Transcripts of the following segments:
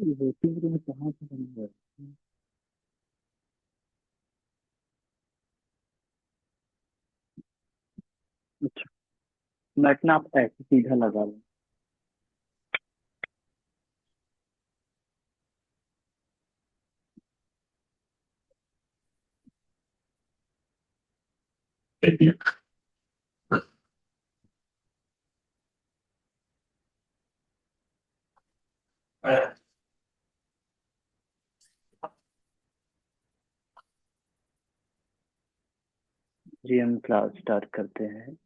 Waiting room कहाँ से बन गया? अच्छा, मैट ना आप ऐसे सीधा लगा लो। जी हम क्लास स्टार्ट करते हैं।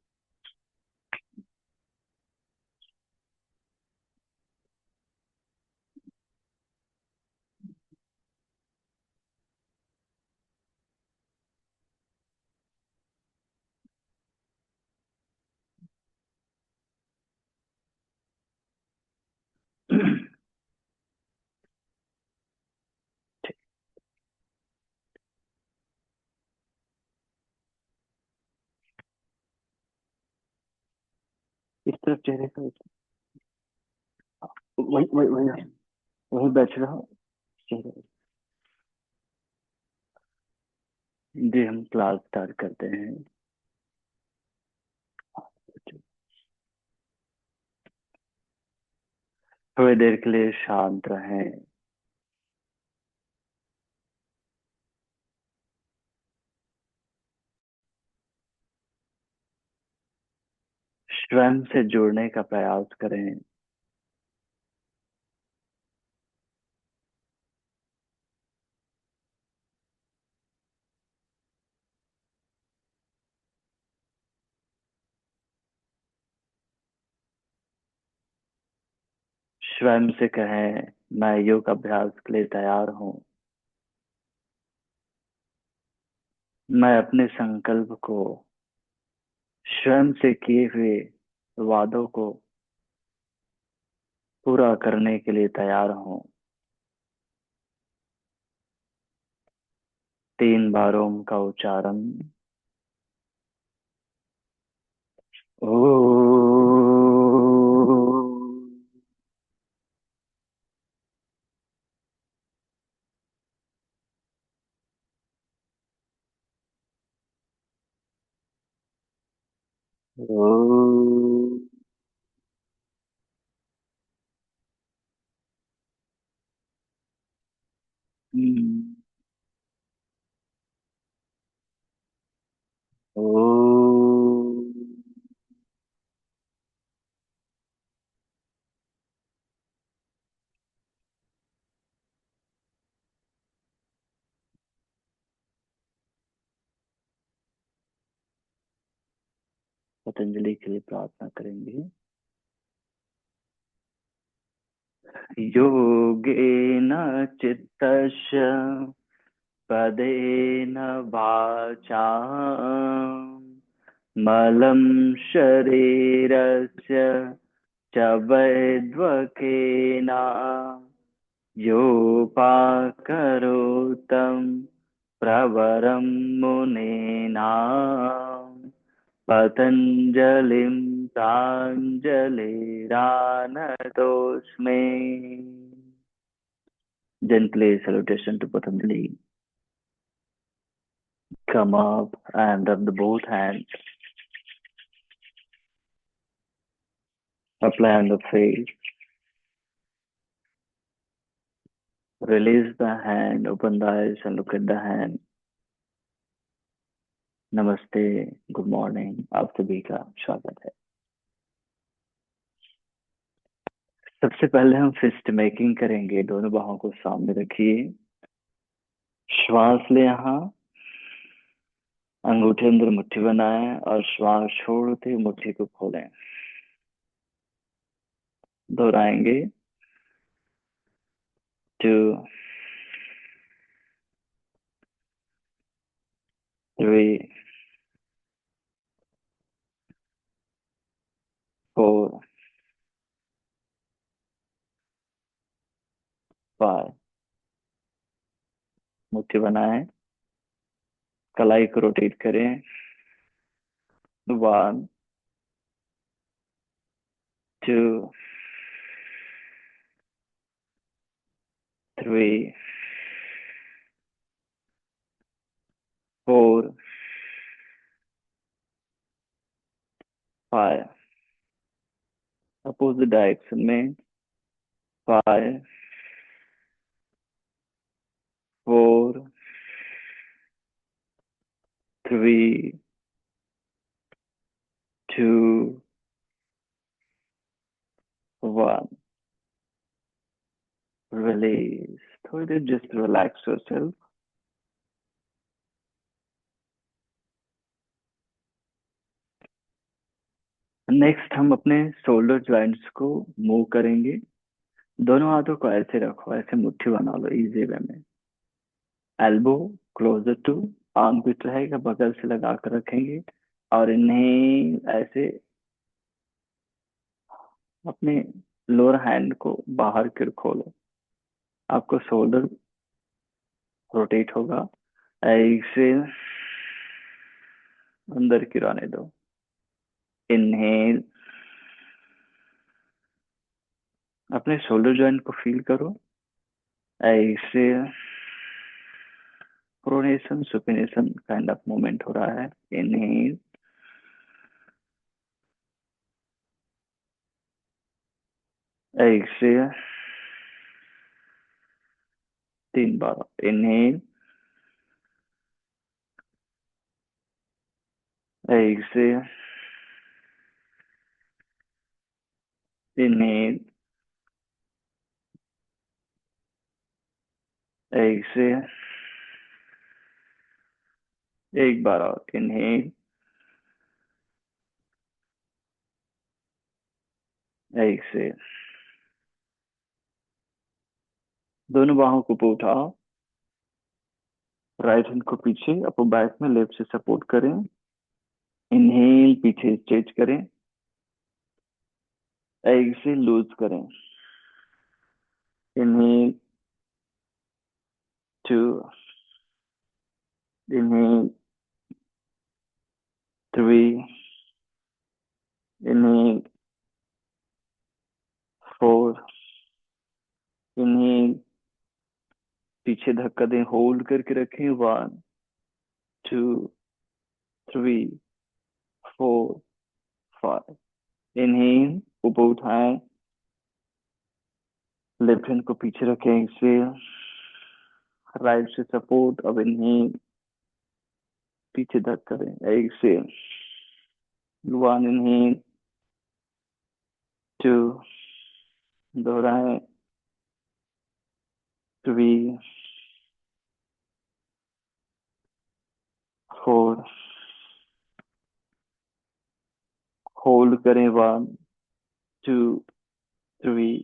ठीक, इस तरफ चेहरे का, वही वही वही वही बैठ रहा हूँ चेहरे। जी हम क्लास स्टार्ट करते हैं। थोड़ी देर के लिए शांत रहें। स्वयं से जुड़ने का प्रयास करें। स्वयं से कहें, मैं योग अभ्यास के लिए तैयार हूँ। मैं अपने संकल्प को, स्वयं से किए हुए वादों को पूरा करने के लिए तैयार हूँ। 3 बार ओम का उच्चारण। ओ। पतंजलि के लिए प्रार्थना करेंगे। योगेन चित्तस्य पदेन वाचा मलं शरीरस्य च वैद्वकेन योपाकरोतं प्रवरं मुनीनां पतञ्जलिं प्राञ्जलिरानतोऽस्मि। Gently salutation to Patanjali. Come up and rub the both hands. Apply on the face. Release the hand. Open the eyes and look at the hand. नमस्ते, गुड मॉर्निंग, आप सभी का स्वागत है। सबसे पहले हम फिस्ट मेकिंग करेंगे। दोनों बाहों को सामने रखिए। श्वास ले यहाँ, अंगूठे अंदर मुट्ठी बनाएं और श्वास छोड़ते मुट्ठी को खोलें। दोहराएंगे। 2, 3, 4, 5। मुट्ठी बनाएं, कलाई को रोटेट करें। 1, 2, 3, 4, 5। अपोजिट डायरेक्शन में 5, 4, 3, 2, 1। रिलीज। थोड़ी देर जस्ट रिलैक्स योरसेल्फ। नेक्स्ट हम अपने शोल्डर जॉइंट्स को मूव करेंगे। दोनों हाथों को ऐसे रखो, ऐसे मुट्ठी बना लो इजी वे में। एल्बो क्लोजर टू आर्मपिट रहेगा, बगल से लगा कर रखेंगे। और इन्हें ऐसे अपने लोअर हैंड को बाहर की ओर खोलो। आपको शोल्डर रोटेट होगा। ऐसे अंदर की ओर आने दो। इनहेल। अपने शोल्डर जॉइंट को फील करो। ऐसे pronation supination kind of movement हो रहा है। इनहेल। ऐसे 3 बार। इनहेल। ऐसे। इनहेल। ऐसे 1 बार और। इनहेल। ऐसे। दोनों बाहों को ऊपर उठाओ। राइट हैंड को पीछे अपो बैक में लेफ्ट से सपोर्ट करें। इनहेल, पीछे स्ट्रेच करें। ऐसे लूज करें। इनहेल। 2। इनहेल। 3। इनहेल। 4। इनहेल। पीछे धक्का दें, होल्ड करके रखें। 1, 2, 3, 4, 5। इनहेल, ऊपर उठाएं। लेफ्ट हैंड को पीछे रखें। एक्सेल, राइट से सपोर्ट। अब इनहेल, पीछे धक्का दें। एक्सेल। 1। इनहेल। 2। दोहराएं। 3, 4। होल्ड करें। 1, 2, 3,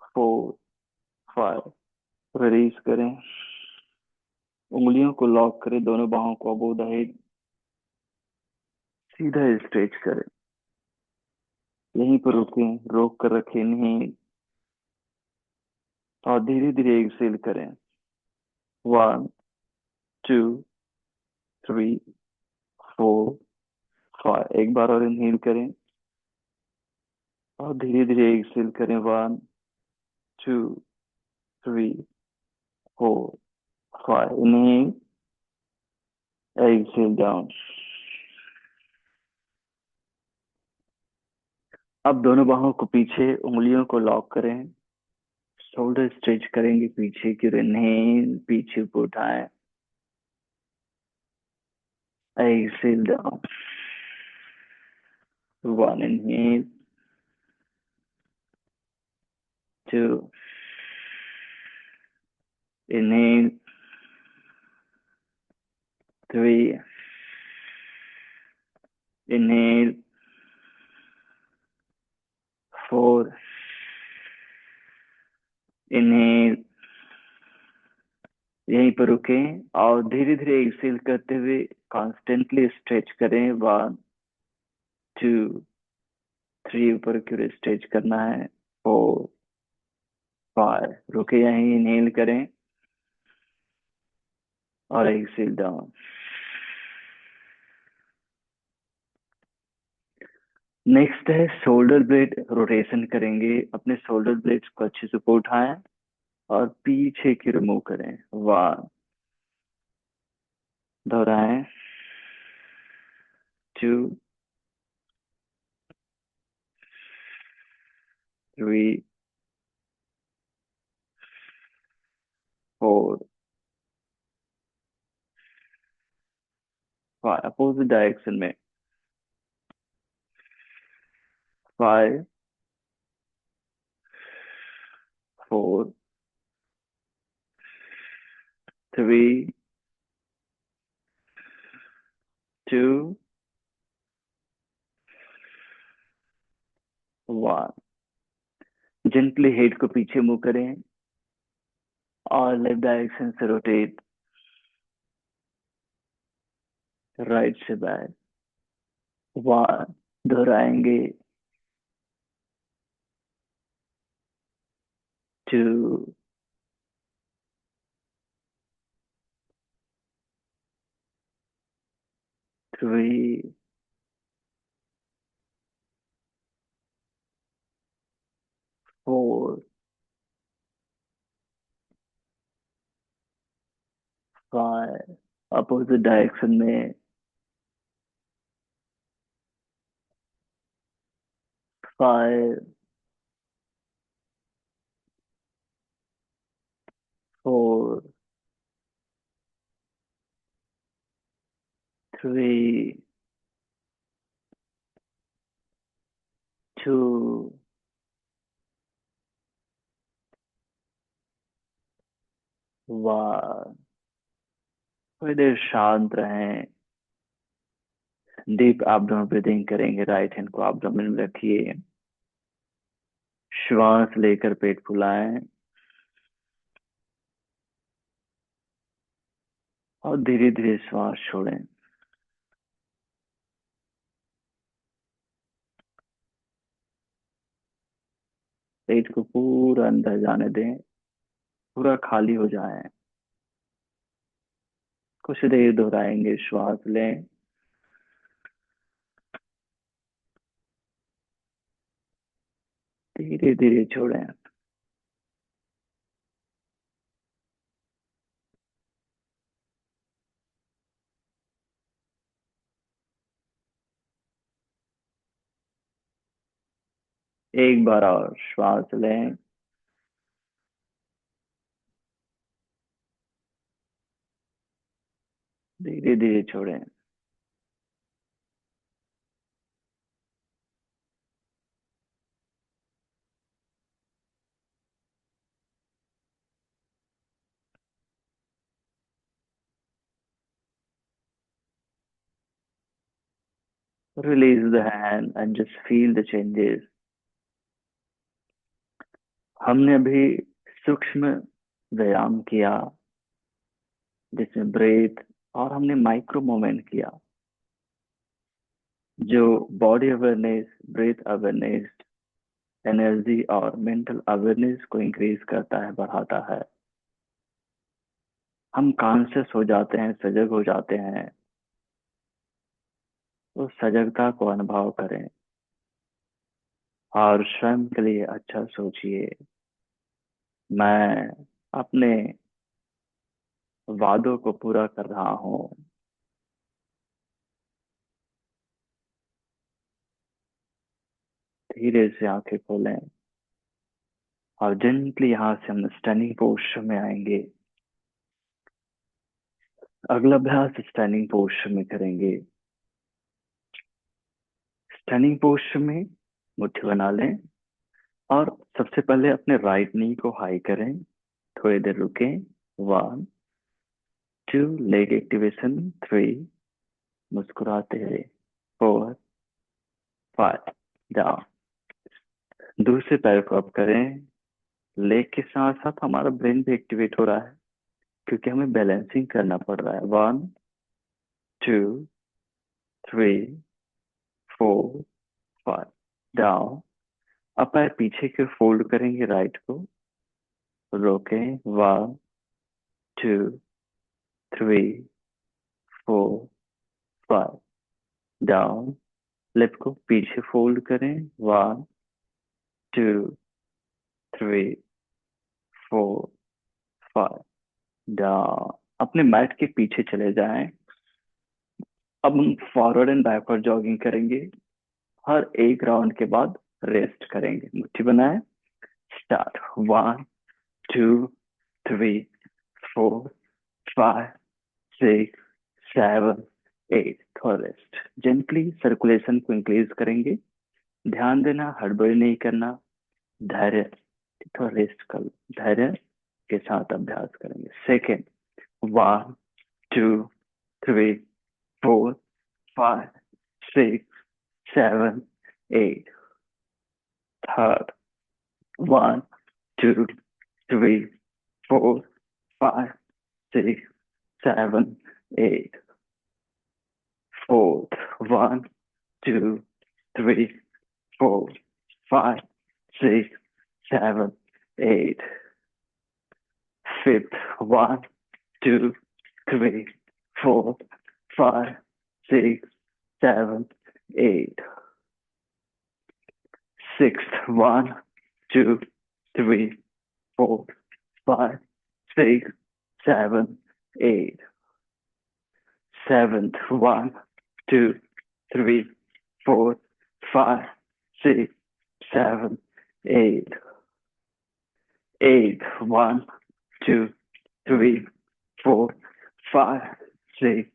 4, 5। रिलीज करें। उंगलियों को लॉक करें, दोनों बाहों को अबोव द हेड सीधा स्ट्रेच करें। यहीं पर रुकें, रोक कर रखें नहीं, और धीरे धीरे एक्सेल करें। 1, 2, 3, 4, 5। 1 बार और इनहेल करें और धीरे धीरे एक्सेल करें। 1, 2, 3, 4, 5। Inhale, exhale down. अब दोनों बाहों को पीछे, उंगलियों को लॉक करें। शोल्डर स्ट्रेच करेंगे पीछे की ओर। इनहेल, पीछे को उठाएं। Exhale down. 1। Inhale. 2। Inhale. 3. Inhale. 4. Inhale. यहीं पर रुकें और धीरे धीरे एक्सेल करते हुए कॉन्स्टेंटली स्ट्रेच करें। 1, 2, 3 ऊपर की ओर स्ट्रेच करना है। 4, 5। रुके यहीं, इनहेल करें और एक्सेल डाउन। नेक्स्ट है शोल्डर ब्लेड रोटेशन करेंगे। अपने शोल्डर ब्लेड्स को अच्छे से ऊपर उठाएं। और पीछे की रिमूव करें। वन, दोहराएं। Two, three, four, five, opposite direction में। Five, four, three, two, one. Gently head को पीछे मूव करें और लेफ्ट डायरेक्शन से रोटेट, राइट से बैक। वन, दोहराएंगे। Two, three, four, five, opposite direction में। Five, four, three, two, one. थोड़ी देर शांत रहें। डीप एब्डोमेन ब्रीदिंग करेंगे। राइट हैंड को एब्डोमेन में रखिए। श्वास लेकर पेट फुलाएं और धीरे धीरे श्वास छोड़ें। पेट को पूरा अंदर जाने दें, पूरा खाली हो जाए। कुछ देर दोहराएंगे। श्वास लें, धीरे धीरे छोड़ें। एक बार और श्वास लें, धीरे धीरे छोड़ें। Release the hand and just feel the changes. हमने अभी सूक्ष्म व्यायाम किया जिसमें ब्रेथ और हमने माइक्रो मूवमेंट किया जो body awareness, breath awareness, energy और मेंटल अवेयरनेस को इंक्रीज करता है, बढ़ाता है। हम कॉन्शियस हो जाते हैं, सजग हो जाते हैं। उस सजगता को अनुभव करें और स्वयं के लिए अच्छा सोचिए। मैं अपने वादों को पूरा कर रहा हूँ। धीरे से आंखें खोलें और जेंटली यहाँ से हम स्टैंडिंग पोस्चर में आएंगे। अगला अभ्यास स्टैंडिंग पोस्चर में करेंगे। स्टैंडिंग पोस्चर में मुट्ठी बना लें और सबसे पहले अपने राइट नी को हाई करें। थोड़ी देर रुकें। One, two, leg activation. Three, मुस्कुराते हुए। Four, five, down. दूसरे पैर को अप करें। लेग के साथ साथ हमारा ब्रेन भी एक्टिवेट हो रहा है क्योंकि हमें बैलेंसिंग करना पड़ रहा है। One, two, three, four, five, down. अब पैर पीछे की फोल्ड करेंगे, राइट को रोकें। One, two, three, four, five, down. Left को पीछे फोल्ड करें। One, two, three, four, five down. अपने मैट के पीछे चले जाएं। अब हम फॉरवर्ड एंड बैकवर्ड जॉगिंग करेंगे। हर एक राउंड के बाद रेस्ट करेंगे। मुट्ठी बनाए। Start. One, two, three, four, five, six, seven, eight. थोड़ा रेस्ट। जेंटली सर्कुलेशन को इंक्रीज करेंगे। ध्यान देना, हड़बड़ी नहीं करना। धैर्य, थोड़ा रेस्ट कर लो। धैर्य के साथ अभ्यास करेंगे। Second. One, two, three, four, five, six, seven, eight. Third. One, two, three, four, five, six, seven, eight. Fourth. One, two, three, four, five, six, seven, eight. Fifth. One, two, three, four, five, six, seven, eight. Sixth. One, two, three, four, five, six, seven, eight. Seventh. One, two, three, four, five, six, seven, eight. Eight. One, two, three, four, five, six,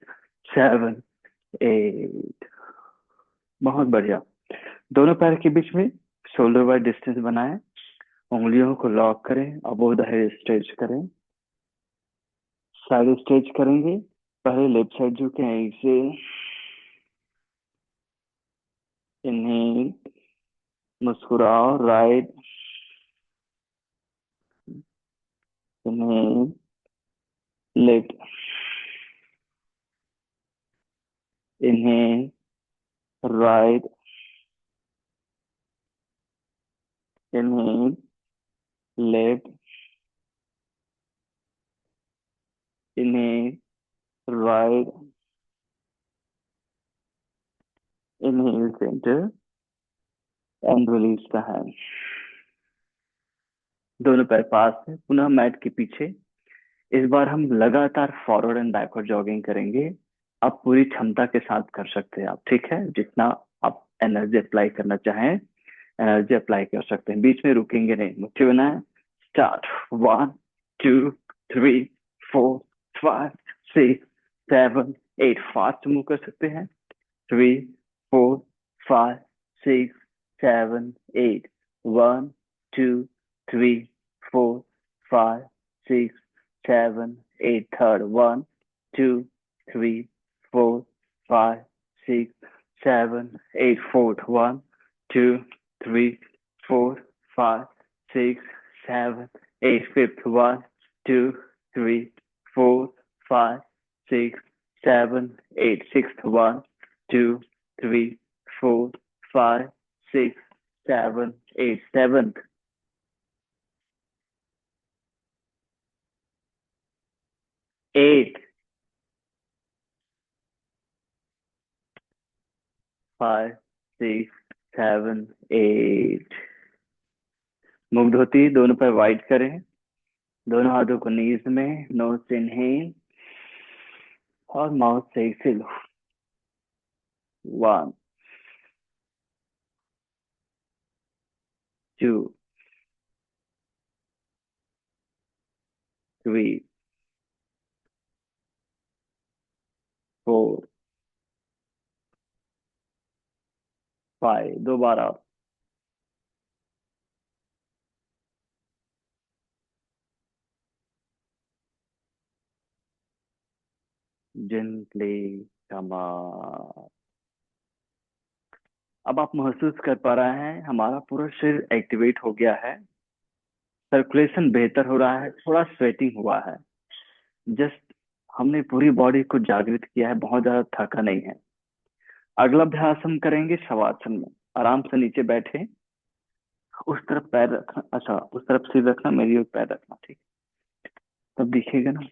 seven, eight. बहुत बढ़िया। दोनों पैर के बीच में shoulder wide distance बनाएं। उंगलियों को लॉक करें। अबोव द हेड स्ट्रेच करें। साइड स्ट्रेच करेंगे। पहले लेफ्ट साइड झुके हैं। ऐसे इनहेल, मुस्कुराओ। Right inhale, left inhale, right inhale, left inhale, right inhale, centre and release the hand. दोनों पैर पास है। पुनः मैट के पीछे। इस बार हम लगातार फॉरवर्ड एंड बैकवर्ड जॉगिंग करेंगे। आप पूरी क्षमता के साथ कर सकते हैं। आप ठीक है, जितना आप एनर्जी अप्लाई करना चाहें एनर्जी अप्लाई कर सकते हैं। बीच में रुकेंगे नहीं। मुट्ठी बनाए। Start. One, two, three, four, five, six, seven, eight. Fast move कर सकते हैं। Three, four, five, six, seven, eight. One, two, three, four, five, six, seven, eight. Third. One, two, three, four, five, six, seven, eight. Fourth. One, two, three, four, five, six, seven, eight. Fifth. One, two, three, four, five, six, seven, eight. Sixth. One, two, three, four, five, six, seven, eight. Seventh. Eight. Five, six, seven, eight. मुख धोती दोनों पैर wide करें। दोनों हाथों को नीज में। Knows से inhale और माउथ से exhale. One, two, three, four, five. दोबारा। Gently come up. अब आप महसूस कर पा रहे हैं हमारा पूरा शरीर एक्टिवेट हो गया है। सर्कुलेशन बेहतर हो रहा है। थोड़ा स्वेटिंग हुआ है। जस्ट हमने पूरी बॉडी को जागृत किया है। बहुत ज्यादा थका नहीं है। अगला अभ्यास हम करेंगे शवासन में। आराम से नीचे बैठे। उस तरफ पैर रखना। अच्छा, उस तरफ सिर रखना, मेरी ओर पैर रखना। ठीक, तब दिखेगा ना।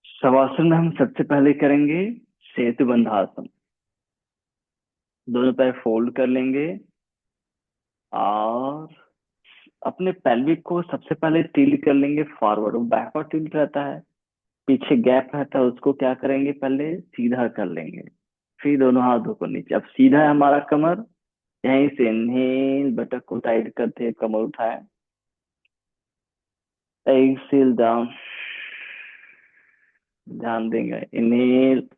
शवासन में हम सबसे पहले करेंगे सेतु बंधासन। दोनों पैर फोल्ड कर लेंगे और अपने पेल्विक को सबसे पहले टिल्ट कर लेंगे फॉरवर्ड, वो बैकवर्ड टिल्ट रहता है, पीछे गैप रहता है, उसको क्या करेंगे पहले सीधा कर लेंगे। फिर दोनों हाथों को नीचे, अब सीधा है हमारा कमर। यहीं से इनहेल, बटक को टाइट करते हैं, कमर उठाए, एक्सेल डाउन, ध्यान देंगे। Inhale,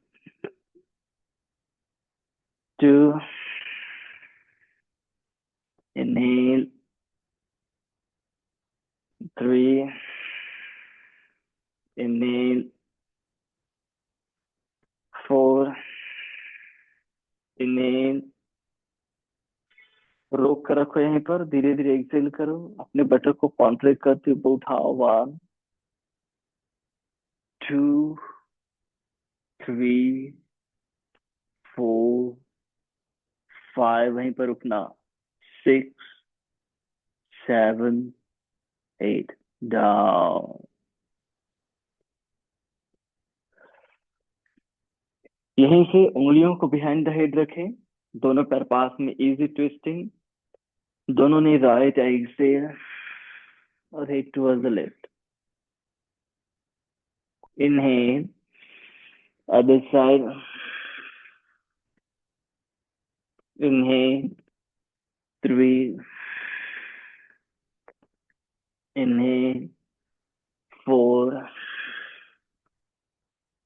2, inhale, 3, inhale, 4, inhale. रोक कर रखो यहीं पर, धीरे धीरे एक्सेल करो, अपने बटक को कॉन्ट्रैक्ट करते हुए उठाओ। 1, 2, 3, 4, 5, वहीं पर रुकना। 6, 7, 8, डाउन। यहीं से उंगलियों को बिहाइंड द हेड रखें, दोनों पैर पास में, इजी ट्विस्टिंग। दोनों ने राइट एक्सेल और head towards the left. Inhale, other side, inhale, 3, inhale, 4,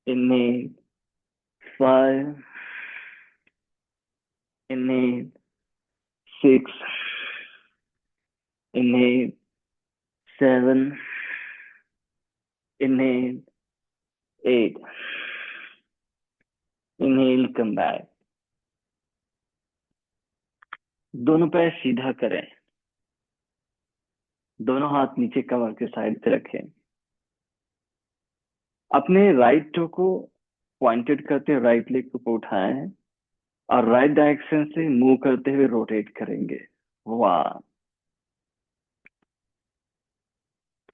inhale, 5, inhale, 6, inhale, 7, inhale, 8, inhale, come back। दोनों पैर सीधा करें, दोनों हाथ नीचे कमर के साइड पे रखें, अपने राइट टो को पॉइंटेड करते हुए राइट लेग को उठाएं और राइट डायरेक्शन से मूव करते हुए रोटेट करेंगे। 1,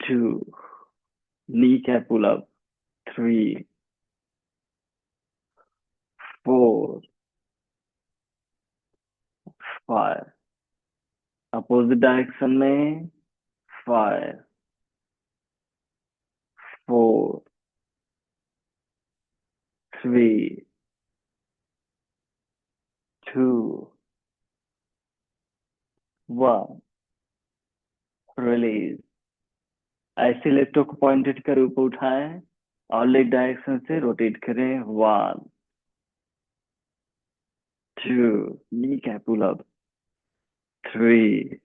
2, knee cap pull up, 3, 4, 5, opposite direction में, 5, 4, 3, 2, 1, रिलीज। ऐसे लेफ्टो को पॉइंटेड कर ऊपर उठाएं और लेग डायरेक्शन से रोटेट करें। 1, 2, knee cap pull up, 3,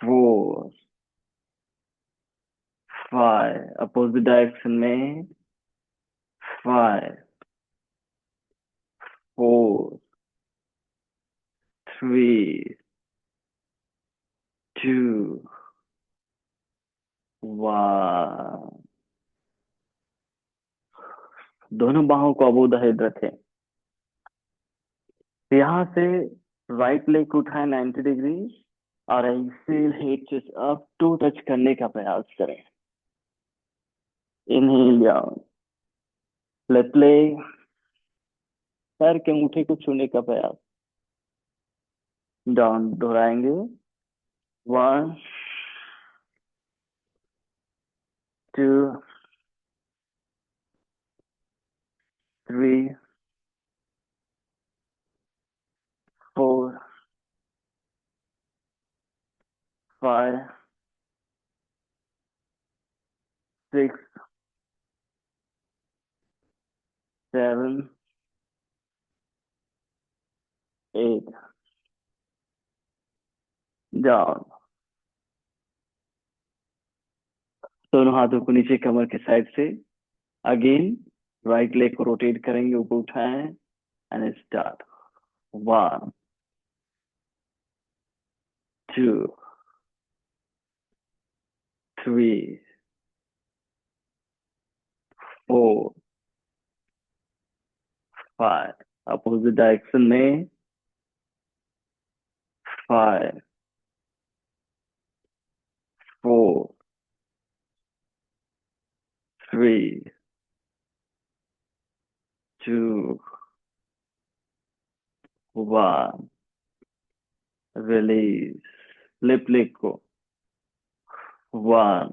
4, 5, opposite direction में, 5, 4, 3, 2, 1। दोनों बाहों को अबोव द हेड रखें। यहाँ से राइट लेग को उठाएं 90 डिग्री और exhale, head chest up, to touch करने का प्रयास करें। इनहेल डाउन, लेफ्ट लेग, पैर के अंगूठे को छूने का प्रयास, डाउन, दोहराएंगे। 1, 2, 3, 4, 5, 6, 7, 8, डाउन। दोनों हाथों को नीचे कमर के साइड से, अगेन राइट लेग को रोटेट करेंगे, ऊपर उठाएं एंड स्टार्ट। 1, 2, 3, 4, 5, अपोजिट डायरेक्शन में, 5, 4, 3, 2, 1, रिलीज। लेफ्ट लेग को। 1,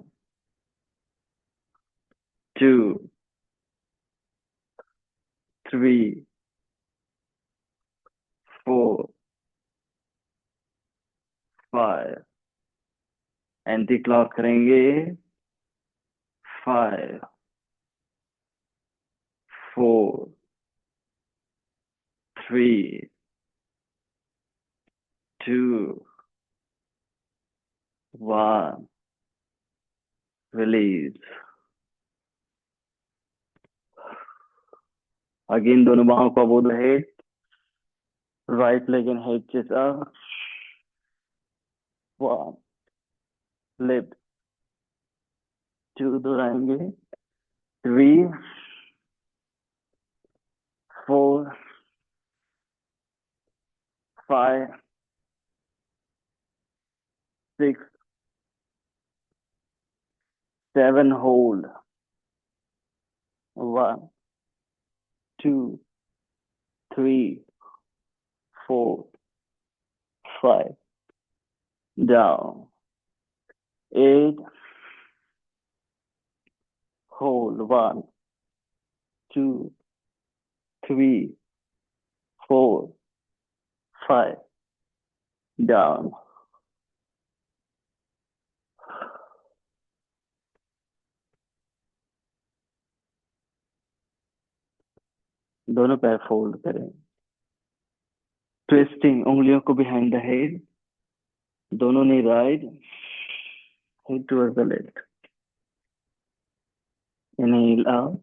2, 3, 4, 5। एंटी क्लॉक करेंगे। 5, 4, 3, 2, 1। रिलीज। अगेन दोनों बाहों को above the head. Right leg and head chest up. 1, left. 2 दोहराएंगे। 3, 4, 5, 6, 7। होल्ड। 1, 2, 3, 4, 5। Down. 8. Hold. 1, 2, 3, 4, 5। Down. दोनों पैर फोल्ड करें। ट्विस्टिंग उंगलियों को बिहाइंड द हेड। दोनों ने right. Head toward the left. Inhale out.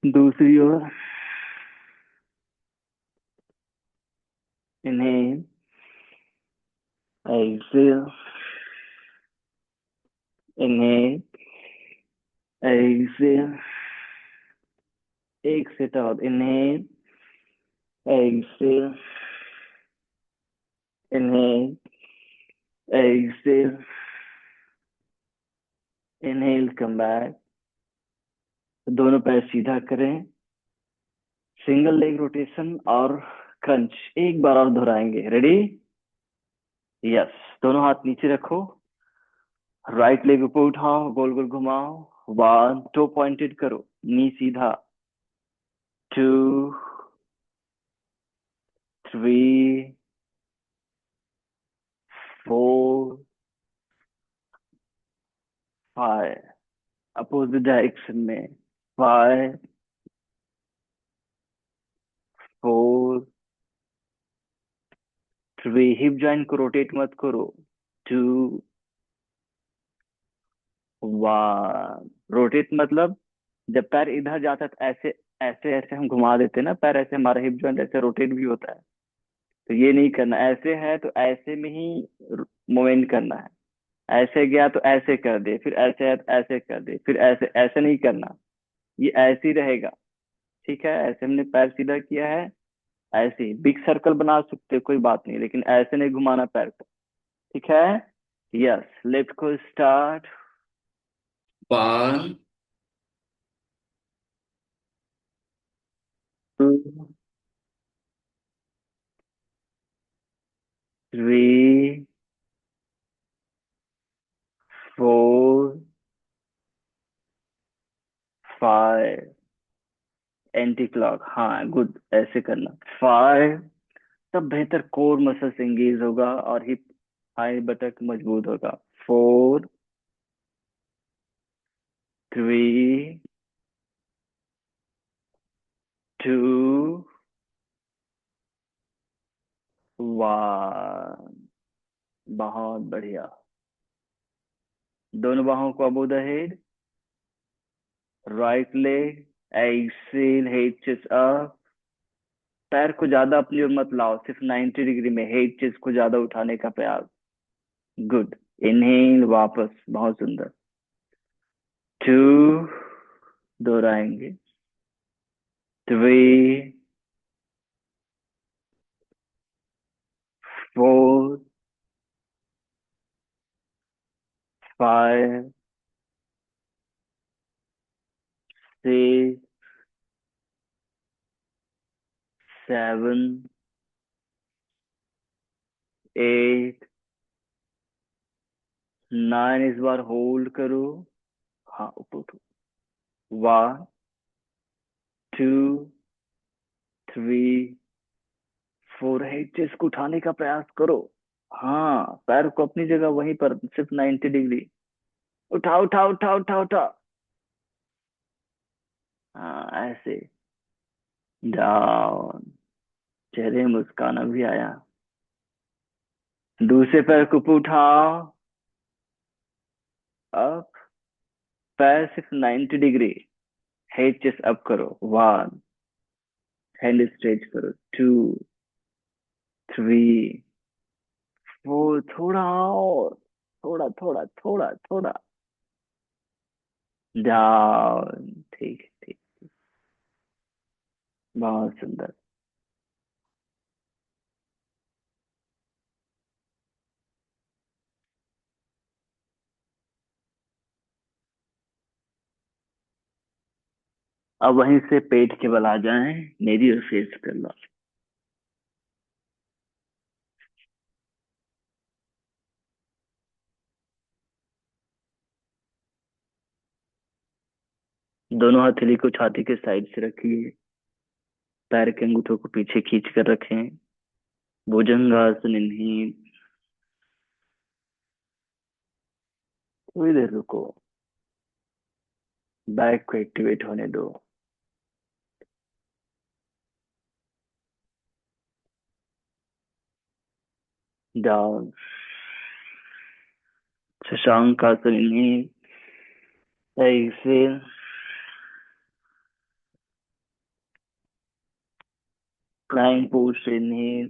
दूसरी ओर। इनहेल। एक्सेल। इनहेल। एक्सेल। एक set out. Inhale. Exhale. Inhale. Exhale. Inhale come back. दोनों पैर सीधा करें। सिंगल लेग रोटेशन और क्रंच एक बार और दोहराएंगे। रेडी? यस। दोनों हाथ नीचे रखो। राइट लेग ऊपर उठाओ, गोल गोल घुमाओ। 1, टो पॉइंटेड करो, नी सीधा। 2, 3, 4, 5। अपोजिट डायरेक्शन में। 5, 4, 3। हिप जॉइंट को रोटेट मत करो। 2, 1। रोटेट मतलब जब पैर इधर जाता है तो ऐसे ऐसे ऐसे हम घुमा देते हैं ना पैर, ऐसे हमारा हिप जॉइंट ऐसे रोटेट भी होता है। तो ये नहीं करना। ऐसे है तो ऐसे में ही मूवमेंट करना है। ऐसे गया तो ऐसे कर दे, फिर ऐसे है तो ऐसे कर दे, फिर ऐसे। ऐसे नहीं करना। ये ऐसे ही रहेगा। ठीक है? ऐसे हमने पैर सीधा किया है। ऐसे ही बिग सर्कल बना सकते हो, कोई बात नहीं, लेकिन ऐसे नहीं घुमाना पैर को। ठीक है? यस। लेफ्ट को स्टार्ट। 1, 2, 3, 4, 5। Anti clock. हाँ, गुड। ऐसे करना। 5। तब बेहतर कोर मसल्स एंगेज होगा और हिप हाई बटक मजबूत होगा। 4, 3, 2, 1। बहुत बढ़िया। दोनों बाहों को above the head. Right leg. Exhale, head chest up. पैर को ज्यादा अपनी ओर मत लाओ, सिर्फ 90 डिग्री में हेड चेस्ट को ज्यादा उठाने का प्रयास। गुड। इनहेल, वापस। बहुत सुंदर। 2 दोहराएंगे। 3, 4, 5, 6, 7, 8, नाइन इस बार होल्ड करो। हाँ, ऊपर उठो। 1, 2, 3, 4। चेस्ट को उठाने का प्रयास करो। हाँ, पैर को अपनी जगह वहीं पर, सिर्फ 90 डिग्री। उठा उठा उठा उठा उठा। हाँ, ऐसे। डाउन। चेहरे में मुस्कान भी आया। दूसरे पैर को ऊपर उठाओ। अब पैर सिर्फ 90 डिग्री। हेड चेस्ट अप करो। 1, हैंड स्ट्रेच करो। 2, 3, 4। थोड़ा और। थोड़ा थोड़ा थोड़ा थोड़ा। डाउन। ठीक है, ठीक। बहुत सुंदर। अब वहीं से पेट के बल आ जाएं। मेरी ओर फेस कर लो। दोनों हथेली को छाती के साइड से रखिए। पैर के अंगूठों को पीछे खींच कर रखें। भुजंगासन इन्हीं। थोड़ी देर रुको। बैक को एक्टिवेट होने दो। डाउन। शशांक आसन इन्हीं। एक्सेल। फ्लाइंग पोस्ट इन्हीं।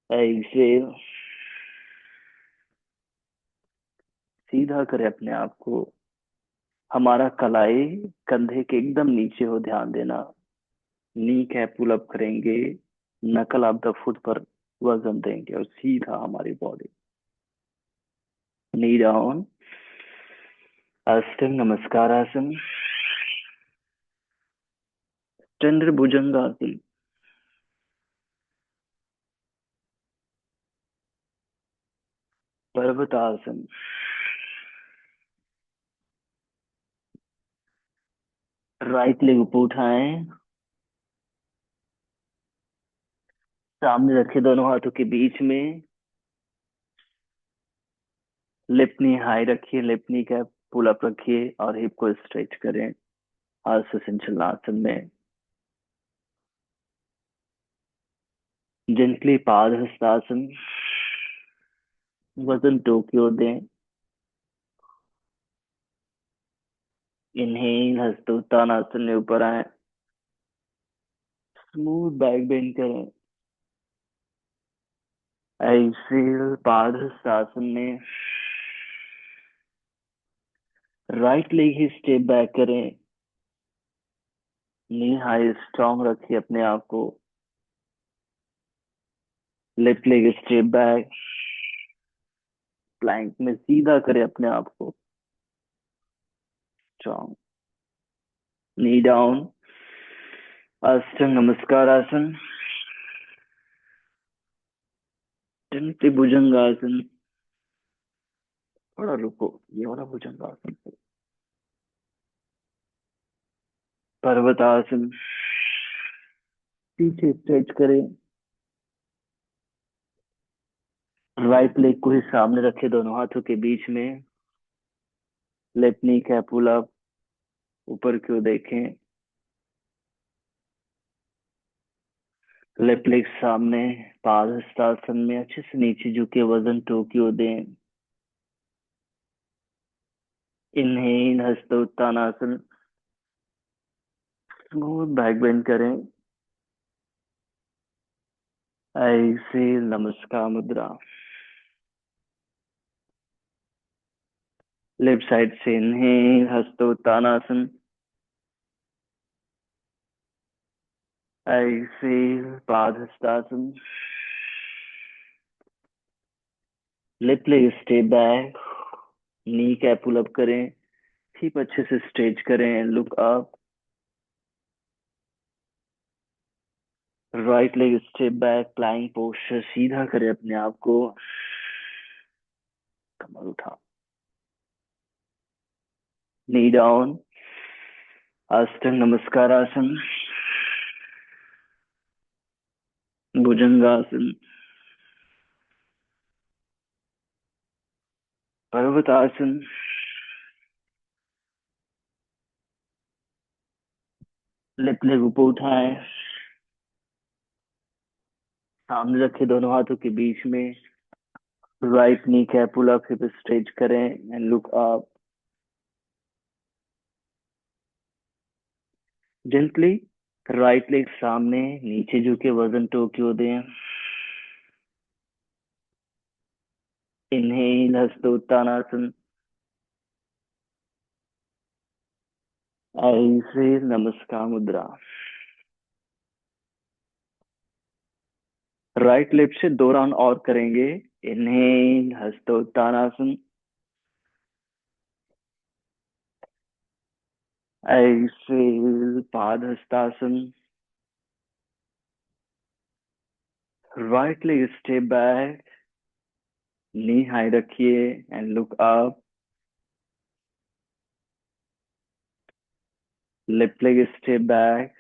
एक्सेल। सीधा करें अपने आप को। हमारा कलाई कंधे के एकदम नीचे हो, ध्यान देना। नी कैप पुल अप करेंगे। नकल ऑफ द फुट पर वजन देंगे और सीधा हमारी बॉडी। नी डाउन। अष्टांग नमस्कार आसन। चंद्र भुजंगासन। पर्वतासन। राइट लेग ऊपर उठाएं। सामने रखे दोनों हाथों के बीच में। लेफ्ट नी हाई रखिए, left knee cap pull up रखिए और हिप को स्ट्रेच करें। हस्त संचलनासन में। जेंटली पाद हस्तासन। वजन टोक्यो दें। इनहेल हस्तोत्तानासन में ऊपर आए। स्मूथ बैक बेंड करें। एक्सेल पाद हस्तासन में। राइट लेग ही स्टेप बैक करें। नी हाई स्ट्रांग रखिए अपने आप को। Left leg step back. Plank में सीधा करें अपने आप को। स्ट्रांग। Knee down. अष्टांग नमस्कार आसन। जंती भुजंगासन। थोड़ा रुको। ये वाला भुजंगासन। पर्वतासन। पीछे स्ट्रेच करें। राइट लेग को ही सामने रखे दोनों हाथों के बीच में। Left knee cap pull up. ऊपर की ओर देखें। लेफ्ट लेग सामने। पादहस्तासन में अच्छे से नीचे झुके, वजन टो की ओर दें। इनहेल हस्तोत्तानासन। स्मूथ बैक बेंड करें। एक्सेल नमस्कार मुद्रा। लेफ्ट साइड से इनहेल हस्तोत्तानासन। एक्सेल पादहस्तासन। Left leg step back. Knee cap pull up करें। हिप अच्छे से स्ट्रेच करें, look up. Right leg step back, प्लाइंग पोस्चर सीधा करें अपने आप को। कमर उठा। नी डाउन, अष्टांग नमस्कार आसन, भुजंगासन, पर्वतासन, लिप लेग ऊपर उठाए, सामने रखे दोनों हाथों के बीच में, right knee cap pull up, hip stretch करें and look up gently. Right leg सामने, नीचे झुके, वजन टोक्यो दें। इनहेल हस्तोत्तानासन, ऐसे नमस्कार मुद्रा। राइट लेग से 2 राउंड और करेंगे। इनहेल हस्तोत्तानासन, एक्सेल पाद हस्तासन। Right leg step back, knee high रखिए and look up. Left leg step back,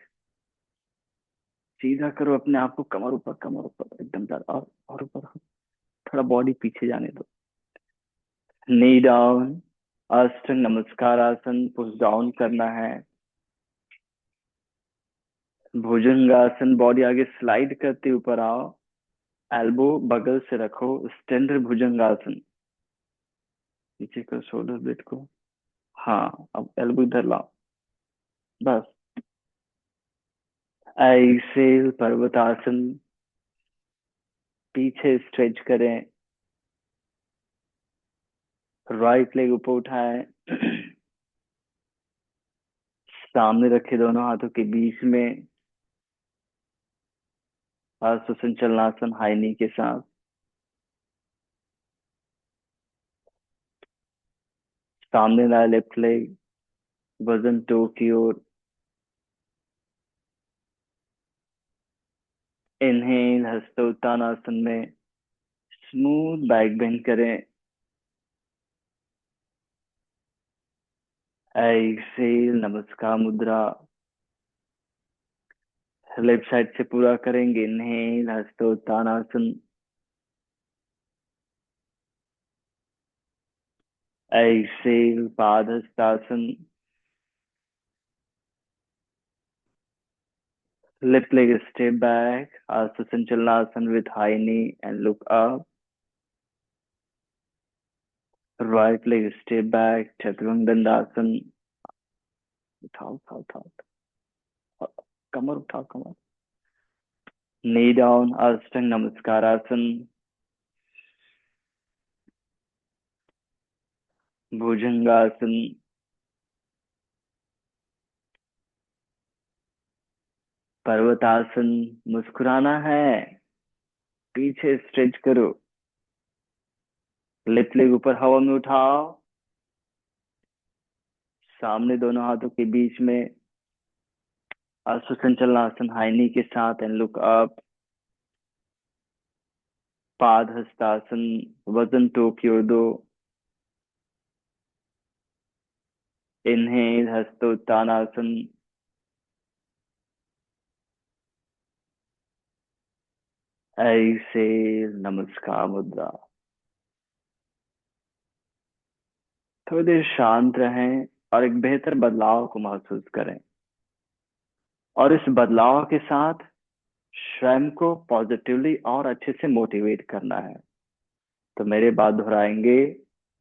सीधा करो अपने आप को, कमर ऊपर एकदम ज्यादा, और ऊपर, थोड़ा बॉडी पीछे जाने दो। नी डाउन, अष्टांग नमस्कार आसन, पुश डाउन करना है। भुजंगासन, बॉडी आगे स्लाइड करते ऊपर आओ, एल्बो बगल से रखो, स्टैंडर्ड भुजंगासन। नीचे करो शोल्डर ब्लेड को। हाँ, अब एल्बो इधर लाओ, बस। ऐसे पर्वतासन, पीछे स्ट्रेच करें, राइट लेग ऊपर उठाए, सामने रखे दोनों हाथों के बीच में, सुसन चलनासन हाई नी के साथ। सामने लाए लेफ्ट लेग, वजन टो की ओर। इनहेल हस्तोत्तानासन में स्मूथ बैक बेंड करें। एक्सेल नमस्कार मुद्रा। लेफ्ट साइड से पूरा करेंगे। इनहेल हस्तोत्तानासन, एक्सेल पाद hastasana. Left leg step back, Susanchalanasana with high knee and look up. Right leg step back, Chaturanga Dandasana. उठाओ उठाओ उठाओ, कमर उठाओ कमर। नी डाउन, अष्टांग नमस्कारासन, भुजंगासन, पर्वतासन। मुस्कुराना है, पीछे स्ट्रेच करो, लेफ्ट लेग ऊपर हवा में उठाओ, सामने दोनों हाथों के बीच में, सुसंचलनासन हाई नी के साथ एंड लुक अप। पाद हस्तासन, वजन टो की ओर दो। इनहेल हस्तोत्तानासन, ऐसे नमस्कार मुद्रा। थोड़ी देर शांत रहें और एक बेहतर बदलाव को महसूस करें, और इस बदलाव के साथ स्वयं को पॉजिटिवली और अच्छे से मोटिवेट करना है। तो मेरे बात दोहराएंगे।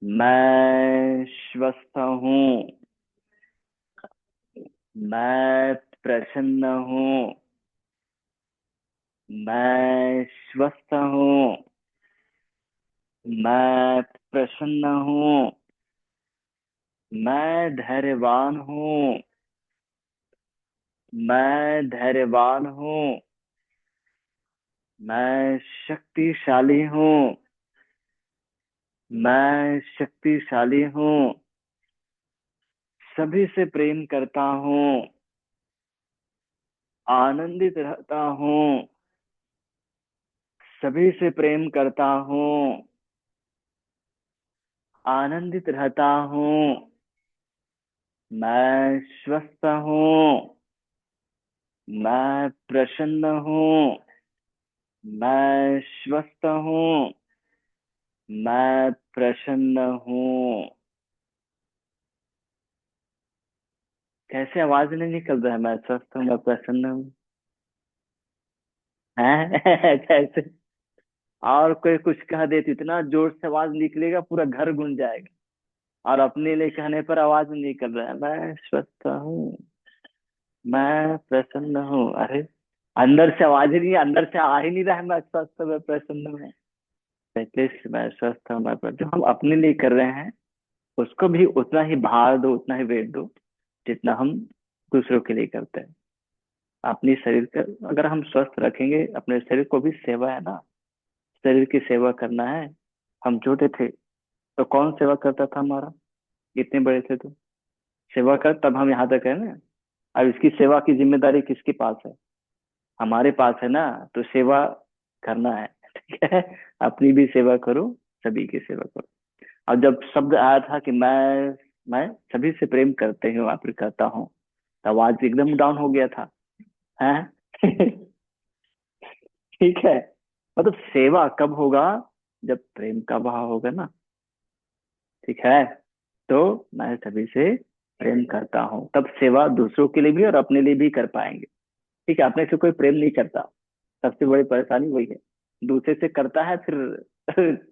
मैं स्वस्थ हूँ, मैं प्रसन्न हूँ, मैं स्वस्थ हूँ, मैं प्रसन्न हूँ, मैं धैर्यवान हूँ, मैं धैर्यवान हूँ, मैं शक्तिशाली हूँ, मैं शक्तिशाली हूँ, सभी से प्रेम करता हूँ, आनंदित रहता हूँ, सभी से प्रेम करता हूँ, आनंदित रहता हूँ, मैं स्वस्थ हूँ। मैं प्रसन्न हूँ। मैं स्वस्थ हूँ। मैं प्रसन्न हूँ। कैसे आवाज नहीं निकल रहा है? मैं स्वस्थ हूँ, मैं प्रसन्न हूँ। हैं? कैसे? और कोई कुछ कह दे तो इतना जोर से आवाज निकलेगा, पूरा घर गूंज जाएगा। और अपने लिए कहने पर आवाज नहीं निकल रहा है। मैं स्वस्थ हूँ। मैं प्रसन्न हूँ। अरे, अंदर से आवाज ही नहीं, अंदर से आ ही नहीं रहा है मैं स्वस्थ हूँ, मैं प्रसन्न हूँ। एटलीस्ट मैं स्वस्थ हूँ, मैं जो हम अपने लिए कर रहे हैं उसको भी उतना ही भार दो, उतना ही वेट दो जितना हम दूसरों के लिए करते हैं। अपनी शरीर का अगर हम स्वस्थ रखेंगे, अपने शरीर को भी सेवा है ना। शरीर की सेवा करना है। हम छोटे थे तो कौन सेवा करता था हमारा? इतने बड़े थे तो सेवा कर, तब हम यहाँ तक है ना। अब इसकी सेवा की जिम्मेदारी किसके पास है? हमारे पास है ना। तो सेवा करना है। ठीक है। अपनी भी सेवा करो, सभी की सेवा करो। और जब शब्द आया था कि मैं सभी से प्रेम करते हूँ, आप करता हूँ, तो आवाज एकदम डाउन हो गया था। हैं? ठीक है। मतलब सेवा कब होगा? जब प्रेम का भाव होगा ना। ठीक है। तो मैं सभी से प्रेम करता हूँ, तब सेवा दूसरों के लिए भी और अपने लिए भी कर पाएंगे। ठीक है। अपने से कोई प्रेम नहीं करता, सबसे बड़ी परेशानी वही है। दूसरे से करता है, फिर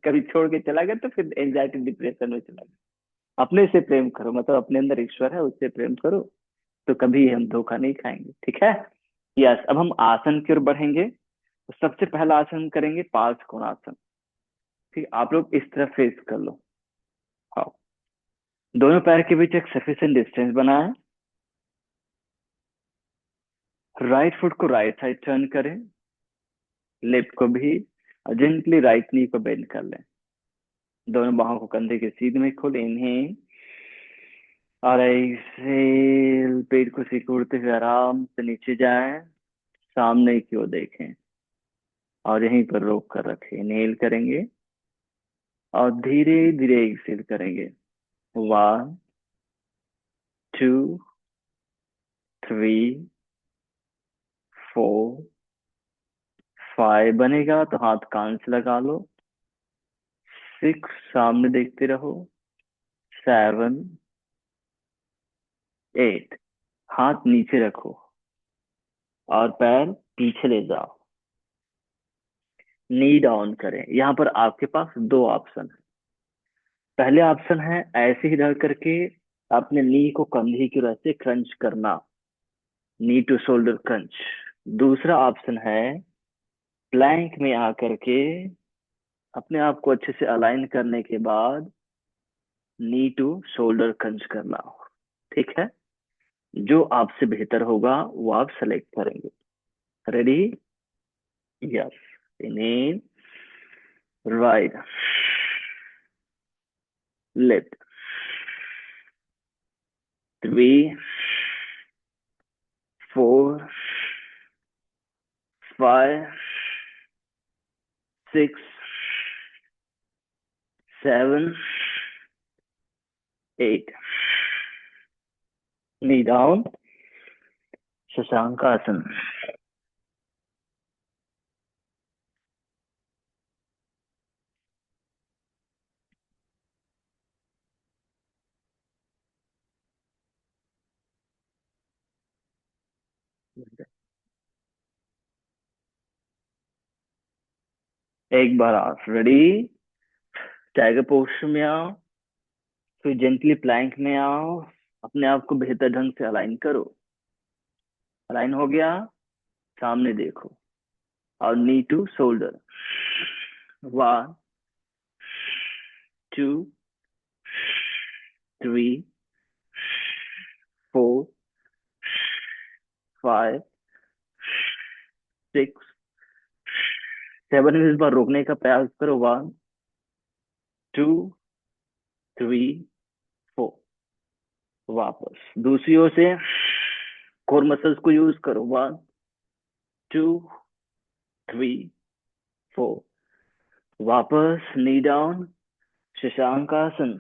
कभी छोड़ के चला गया तो फिर एंजाइटी डिप्रेशन में चला गया। अपने से प्रेम करो, मतलब अपने अंदर ईश्वर है, उससे प्रेम करो। तो कभी हम धोखा नहीं खाएंगे। ठीक है। यस, अब हम आसन की ओर बढ़ेंगे। तो सबसे पहला आसन करेंगे पार्श्व कोणासन। ठीक, आप लोग इस तरह फेस कर लो। हाँ। दोनों पैर के बीच एक सफिशिएंट डिस्टेंस बनाएं। राइट फुट को राइट साइड टर्न करें। लेफ्ट को भी जेंटली राइट नी को बेंड कर लें। दोनों बाहों को कंधे के सीध में खोलें। इन्हें और ऐसे पेट को सिकुड़ते हुए आराम से नीचे जाएं। सामने की ओर देखें और यहीं पर रोक कर रखें। इनहेल करेंगे और धीरे धीरे एक्सेल करेंगे। 1, 2, 3, 4, 5 बनेगा तो हाथ कान से लगा लो। 6, सामने देखते रहो। 7, 8, हाथ नीचे रखो और पैर पीछे ले जाओ। नी डाउन करें। यहाँ पर आपके पास दो ऑप्शन है। पहले ऑप्शन है ऐसे ही रह करके अपने नी को कंधे की ओर से क्रंच करना, नी टू शोल्डर क्रंच। दूसरा ऑप्शन है प्लैंक में आकर के अपने आप को अच्छे से अलाइन करने के बाद नी टू शोल्डर क्रंच करना। ठीक है। जो आपसे बेहतर होगा वो आप सेलेक्ट करेंगे। Ready? Yes. Inhale, right, left, 3, 4, 5, 6, 7, 8। Knee down, Shashank आसन। एक बार आप रेडी, टाइगर पोस्टर में आओ। फिर जेंटली प्लैंक में आओ। अपने आप को बेहतर ढंग से अलाइन करो। अलाइन हो गया? सामने देखो और नी टू शोल्डर। 1, 2, 3, 4, 5, 6, 7। इस बार रोकने का प्रयास करो। 1, 2, 3, 4। वापस दूसरी ओर से कोर मसल्स को यूज करो। 1, 2, 3, 4। वापस नी डाउन, शशांक आसन।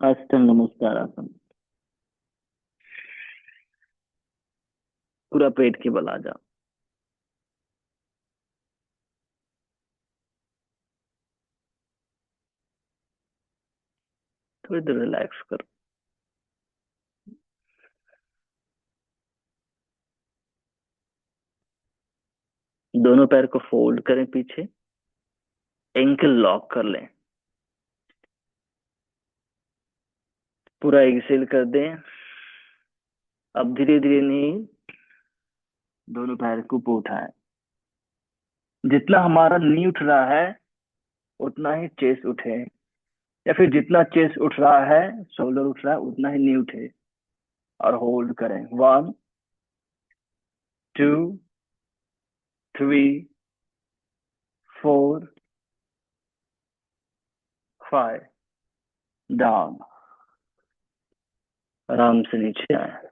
अष्टांग नमस्कार आसन। पूरा पेट के बल आ जाओ। थोड़ी देर रिलैक्स करो। दोनों पैर को फोल्ड करें पीछे। एंकल लॉक कर लें। पूरा एक्सेल कर दें। अब धीरे धीरे नहीं, दोनों पैर को ऊपर उठाएं। जितना हमारा नी उठ रहा है उतना ही चेस्ट उठे, या फिर जितना चेस्ट उठ रहा है, शोल्डर उठ रहा है, उतना ही नी उठे। और होल्ड करें। 1 2 3 4 5। डाउन। आराम से नीचे आए।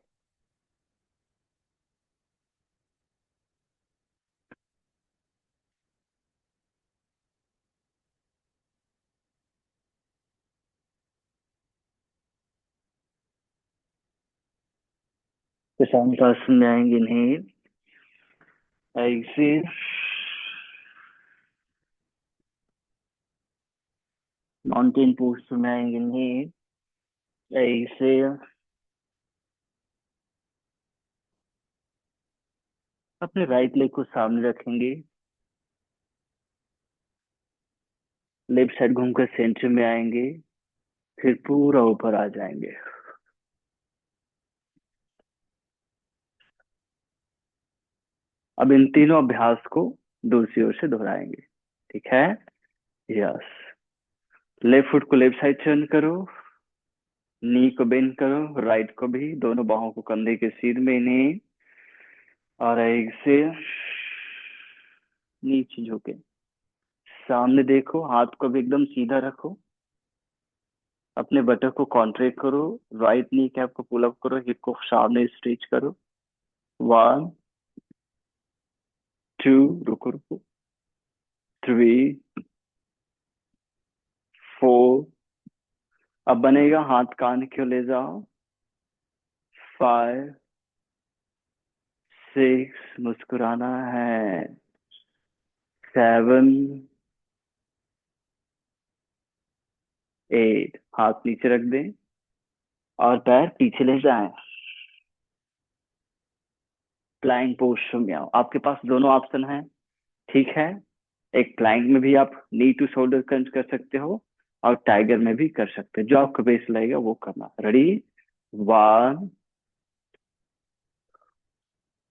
प्रशांत आसन में आएंगे। Inhale, Excel. माउंटेन पोस्ट में आएंगे। Inhale, exhale. अपने राइट लेग को सामने रखेंगे। लेफ्ट साइड घूमकर सेंटर में आएंगे। फिर पूरा ऊपर आ जाएंगे। अब इन तीनों अभ्यास को दूसरी ओर से दोहराएंगे। ठीक है। यस। लेफ्ट फुट को लेफ्ट साइड टर्न करो। नी को बेंड करो, राइट को भी। दोनों बाहों को कंधे के सिर में, इन्हें और एक से नीचे झुके। सामने देखो, हाथ को भी एकदम सीधा रखो। अपने बटक को कॉन्ट्रैक्ट करो। राइट नी कैप को पुल अप करो, हिप को सामने स्ट्रेच करो। 1 2, रुको रुको, 3 4। अब बनेगा, हाथ कान क्यों ले जाओ। 5 6, मुस्कुराना है। 7 8। हाथ नीचे रख दें और पैर पीछे ले जाएं। प्लैंक पोस्चर में आओ। आपके पास दोनों ऑप्शन है। ठीक है। एक प्लैंक में भी आप नी टू शोल्डर क्रंच कर सकते हो, और टाइगर में भी कर सकते हो। जो आपको बेस लगेगा वो करना। रेडी। 1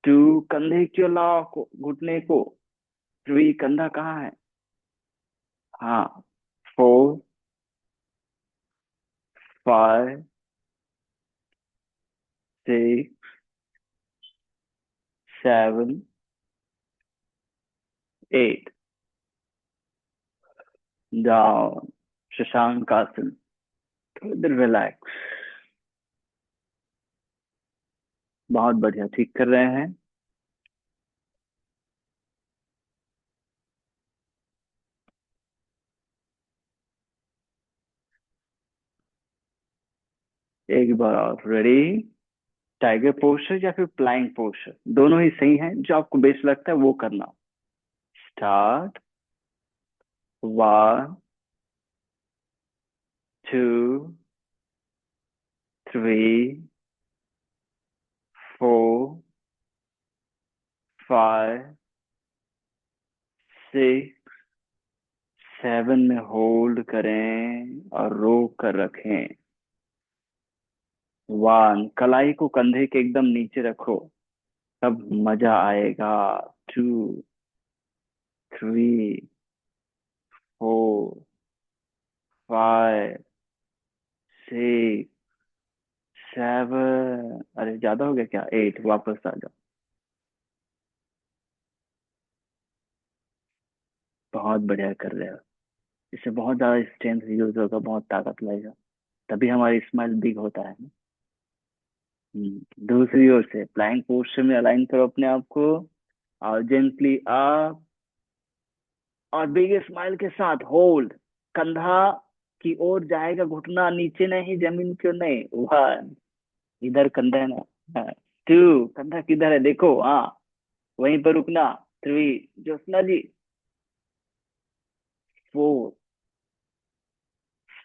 2, कंधे क्यों लाओ घुटने को। 3, कंधा कहाँ है। हाँ। 4 5 6 7 8। डाउन। शशांक आसन। थोड़ी देर रिलैक्स। बहुत बढ़िया, ठीक कर रहे हैं। एक बार और। रेडी। टाइगर पोस्चर या फिर प्लैंक पोस्चर, दोनों ही सही हैं। जो आपको बेस्ट लगता है वो करना। स्टार्ट। 1 2 3 4 5 6 7 में होल्ड करें और रोक कर रखें। 1, कलाई को कंधे के एकदम नीचे रखो, तब मजा आएगा। 2 3 4 5 6 7। अरे ज्यादा हो गया क्या। 8, वापस आ जाओ। बहुत बढ़िया कर रहे हो। इससे बहुत ज्यादा स्ट्रेंथ यूज होगा, बहुत ताकत लगेगा, तभी हमारी स्माइल बिग होता है ना। दूसरी ओर से प्लैंक पोस्चर में अलाइन करो अपने आप को, और जेंटली अप, और बिग स्माइल के साथ होल्ड। कंधा की ओर जाएगा, घुटना नीचे नहीं, जमीन क्यों नहीं। वन, इधर कंधा है ना। हाँ। टू, कंधा किधर है देखो, हाँ, वहीं पर रुकना। थ्री, ज्योत्सना जी। फोर,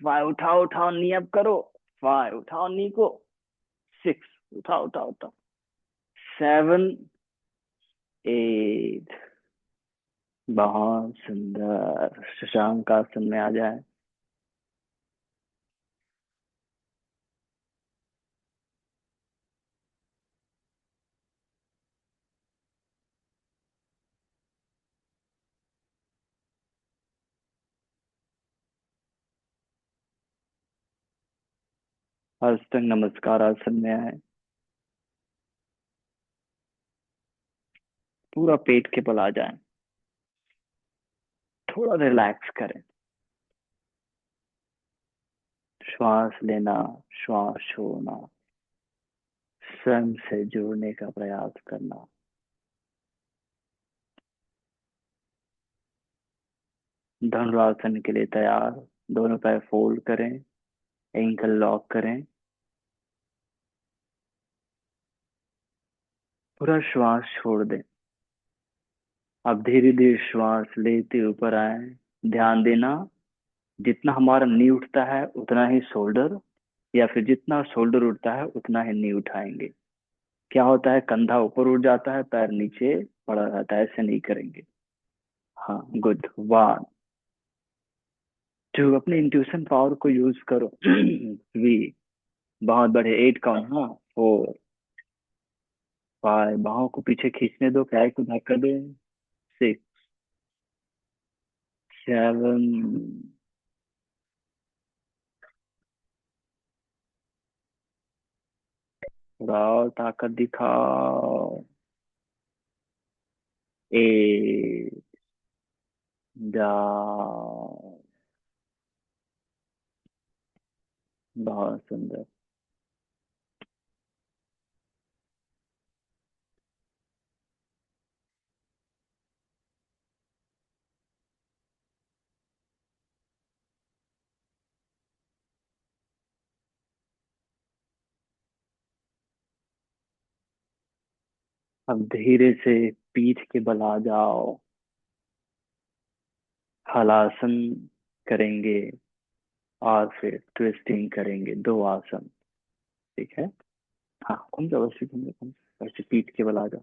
फाइव, उठाओ उठाओ नी अब करो। फाइव, उठाओ नी को। सिक्स, उठाओ उठाओ उठाओ। Seven, eight. बहुत सुंदर, शशांक आसन में आ जाए। हस्तंग नमस्कार आसन में आए। पूरा पेट के बल आ जाए। थोड़ा रिलैक्स करें। श्वास लेना, श्वास छोड़ना, स्वयं से जुड़ने का प्रयास करना। धनुरासन के लिए तैयार। दोनों पैर फोल्ड करें, एंकल लॉक करें। पूरा श्वास छोड़ दें। अब धीरे धीरे श्वास लेते ऊपर आए। ध्यान देना, जितना हमारा नी उठता है उतना ही शोल्डर, या फिर जितना शोल्डर उठता है उतना ही नी उठाएंगे। क्या होता है, कंधा ऊपर उठ जाता है, पैर नीचे पड़ा रहता है, ऐसे नहीं करेंगे। हाँ, गुड। वन, टू, अपने इंट्यूशन पावर को यूज करो। थ्री, बहुत बढ़िया, एट काउंट। हाँ, फोर, फाइव, बाहों को पीछे खींचने दो, पैर को धक्का दो। सिक्स, सेवन, थोड़ा और ताकत दिखाओ। Eight, down. बहुत सुंदर। अब धीरे से पीठ के बल आ जाओ। हलासन करेंगे और फिर ट्विस्टिंग करेंगे, दो आसन। ठीक है। हाँ, घूम जाओ, वैसे घूम जाओ, वैसे पीठ के बल आ जाओ।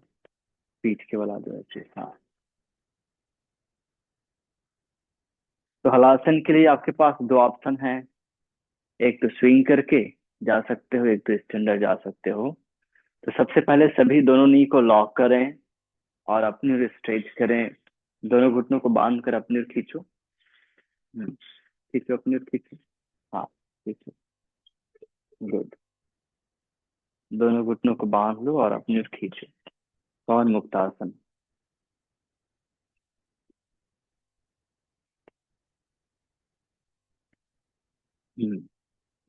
पीठ के बल आ जाओ ऐसे, हाँ। तो हलासन के लिए आपके पास दो ऑप्शन है। एक तो स्विंग करके जा सकते हो, एक तो स्टैंडर्ड जा सकते हो। तो सबसे पहले सभी दोनों नी को लॉक करें और अपनी ओर स्ट्रेच करें। दोनों घुटनों को बांध कर अपनी ओर खींचो। खींचो, अपनी ओर खींचो। हाँ, खींचो। गुड। दोनों घुटनों को बांध लो और अपनी ओर खींचो। पवन मुक्तासन।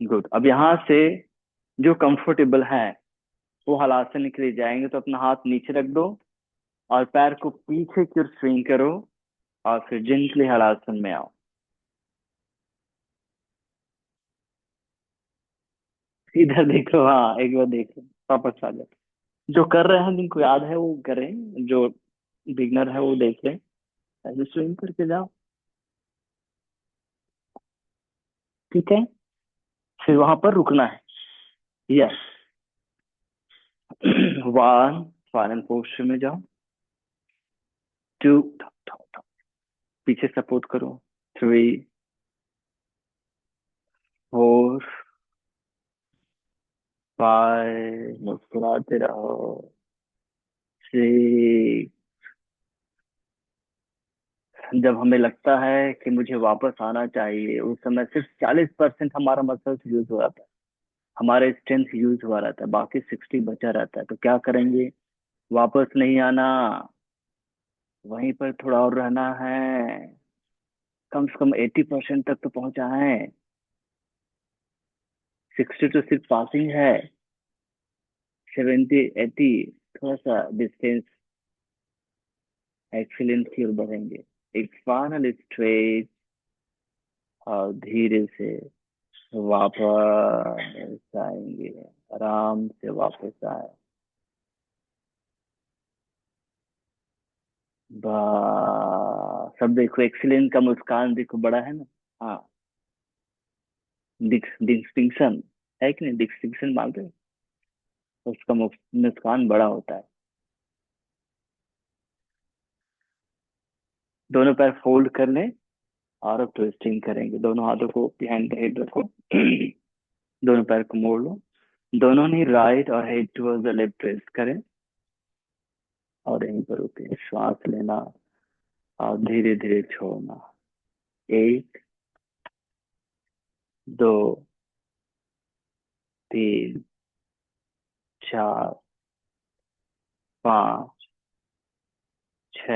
गुड। अब यहाँ से जो कंफर्टेबल है वो हलासन के लिए जाएंगे, तो अपना हाथ नीचे रख दो और पैर को पीछे की ओर स्विंग करो और फिर जेंटली हलासन में आओ। इधर देखो, हाँ, एक बार देखो, वापस आ जाओ। जो कर रहे हैं जिनको याद है वो करें, जो बिगनर है वो देख लें। ऐसे स्विंग करके जाओ। ठीक है। फिर वहां पर रुकना है। यस। वन, फाइनल पोस्टर में जाओ। टू, पीछे सपोर्ट करो। थ्री, फोर, फाइव, मुस्कुराते रहो। सिक्स। जब हमें लगता है कि मुझे वापस आना चाहिए, उस समय सिर्फ 40% हमारा मसल्स यूज हो जाता है, हमारे स्ट्रेंथ यूज हुआ रहता है, बाकी 60 बचा रहता है। तो क्या करेंगे, वापस नहीं आना, वहीं पर थोड़ा और रहना है। कम से कम 80% तक तो पहुंचा है। 60 तो सिर्फ पासिंग है। 70, 80, थोड़ा सा डिस्टेंस एक्सीलेंट की ओर बढ़ेंगे। एक फाइनल स्ट्रेच। और धीरे से वापस आएंगे। आराम से वापस आए। बस सब देखो, एक्सीलेंट का मुस्कान देखो, बड़ा है ना। हाँ। डिस्टिंक्शन है कि नहीं, डिस्टिंक्शन मानते हो? उसका मुस्कान बड़ा होता है। दोनों पैर फोल्ड कर लें और अब ट्विस्टिंग करेंगे। दोनों हाथों को बिहाइंड द हेड रखो। दोनों पैर को मोड़ लो। दोनों नहीं, राइट और head towards the left twist करें। और यहीं पर रुके, श्वास लेना और धीरे धीरे छोड़ना। एक, दो, तीन, चार, पाँच, छ,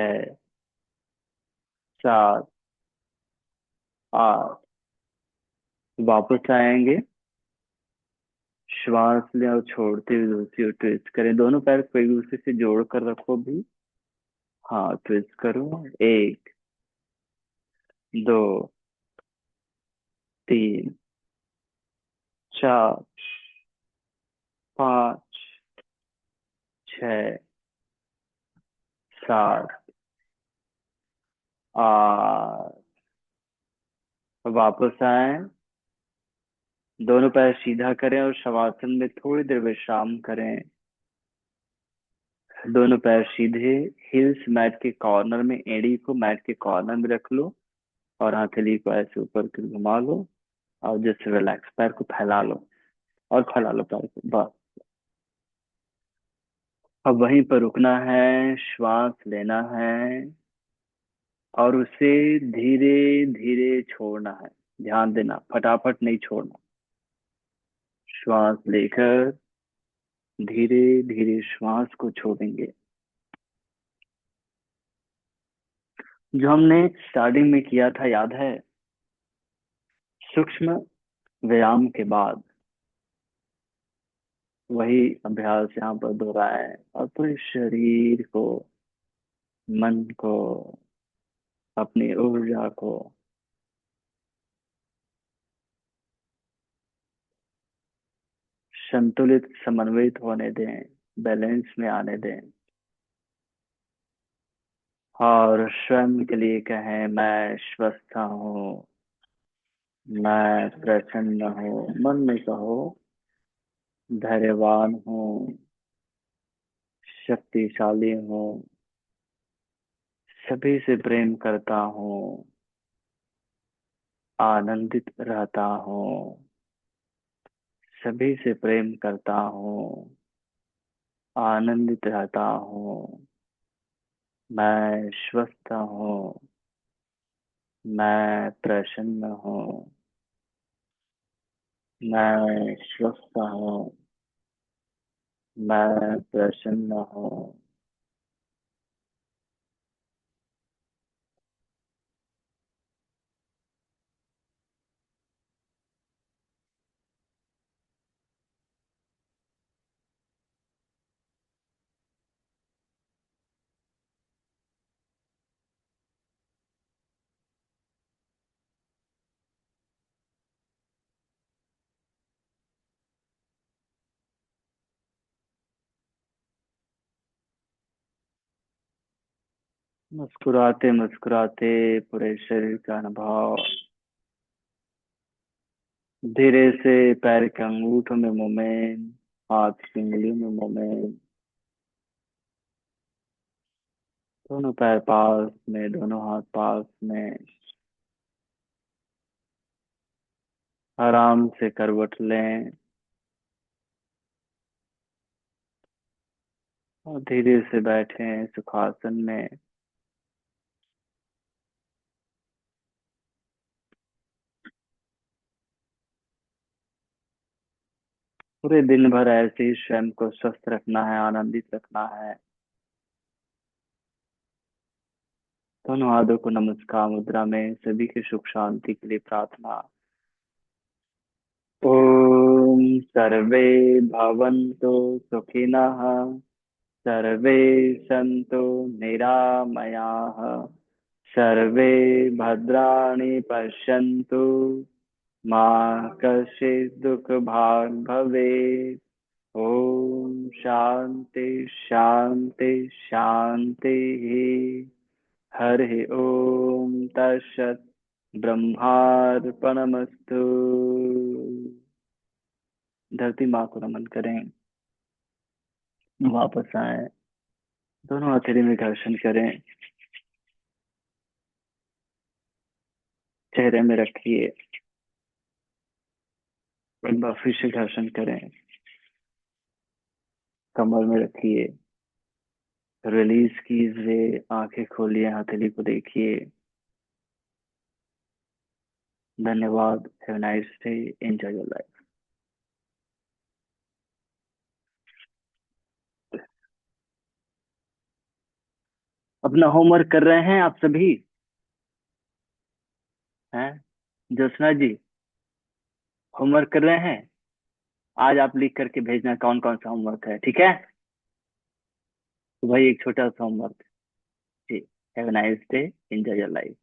सात, आठ। वापस आएंगे। श्वास लें और छोड़ते हुए दूसरी ओर ट्विस्ट करें। दोनों पैर को एक दूसरे से जोड़ कर रखो भी। हाँ, ट्विस्ट करो। एक, दो, तीन, चार, पाँच, छ, सात, आठ। वापस आए। दोनों पैर सीधा करें और शवासन में थोड़ी देर विश्राम करें। दोनों पैर सीधे, हिल्स मैट के कॉर्नर में, एड़ी को मैट के कॉर्नर में रख लो और हथेली को ऐसे ऊपर की घुमा लो। और जैसे रिलैक्स, पैर को फैला लो और फैला लो पैर को, बस। अब वहीं पर रुकना है, श्वास लेना है और उसे धीरे धीरे छोड़ना है। ध्यान देना, फटाफट नहीं छोड़ना। श्वास लेकर धीरे धीरे श्वास को छोड़ेंगे। जो हमने स्टार्टिंग में किया था, याद है? सूक्ष्म व्यायाम के बाद वही अभ्यास यहाँ पर दोहराए और पूरे शरीर को, मन को, अपनी ऊर्जा को संतुलित, समन्वित होने दें, बैलेंस में आने दें। और स्वयं के लिए कहें, मैं स्वस्थ हूँ, मैं प्रसन्न हूँ। मन में कहो, धैर्यवान हूँ, शक्तिशाली हूँ, सभी से प्रेम करता हूँ, आनंदित रहता हूँ, सभी से प्रेम करता हूँ, आनंदित रहता हूँ। मैं स्वस्थ हूँ, मैं प्रसन्न हूँ, मैं स्वस्थ हूँ, मैं प्रसन्न हूँ। मुस्कुराते मुस्कुराते पूरे शरीर का अनुभव। धीरे से पैर के अंगूठों में मूवमेंट, हाथ की उंगलियों में मूवमेंट। दोनों पैर पास में, दोनों हाथ पास में। आराम से करवट लें और धीरे से बैठें सुखासन में। पूरे दिन भर ऐसे ही स्वयं को स्वस्थ रखना है, आनंदित रखना है। दोनों हाथों को नमस्कार मुद्रा में, सभी की सुख शांति के लिए प्रार्थना। ओम सर्वे भवन्तु सुखिनः, सर्वे सन्तु निरामयाः, सर्वे भद्राणि पश्यन्तु, मा कश्चित् दुःखभाग् भवेत्। ओम शांति शांति शांति। हरि ओम तत्सत्। ब्रह्मार्पणमस्तु। धरती माँ को नमन करें। वापस आए। दोनों हथेली में घर्षण करें। चेहरे में रखिए। एक बार फिर से घर्षण करें। कमर में रखिए। रिलीज कीजिए। आंखें खोलिए। हथेली को देखिए। धन्यवाद। Have nice day. Enjoy your life. अपना होमवर्क कर रहे हैं आप सभी? हैं? ज्योत्सना जी, होमवर्क कर रहे हैं? आज आप लिख करके भेजना कौन कौन सा होमवर्क है, ठीक है? तो भाई एक छोटा सा होमवर्क। जी। Have nice day. Enjoy your life.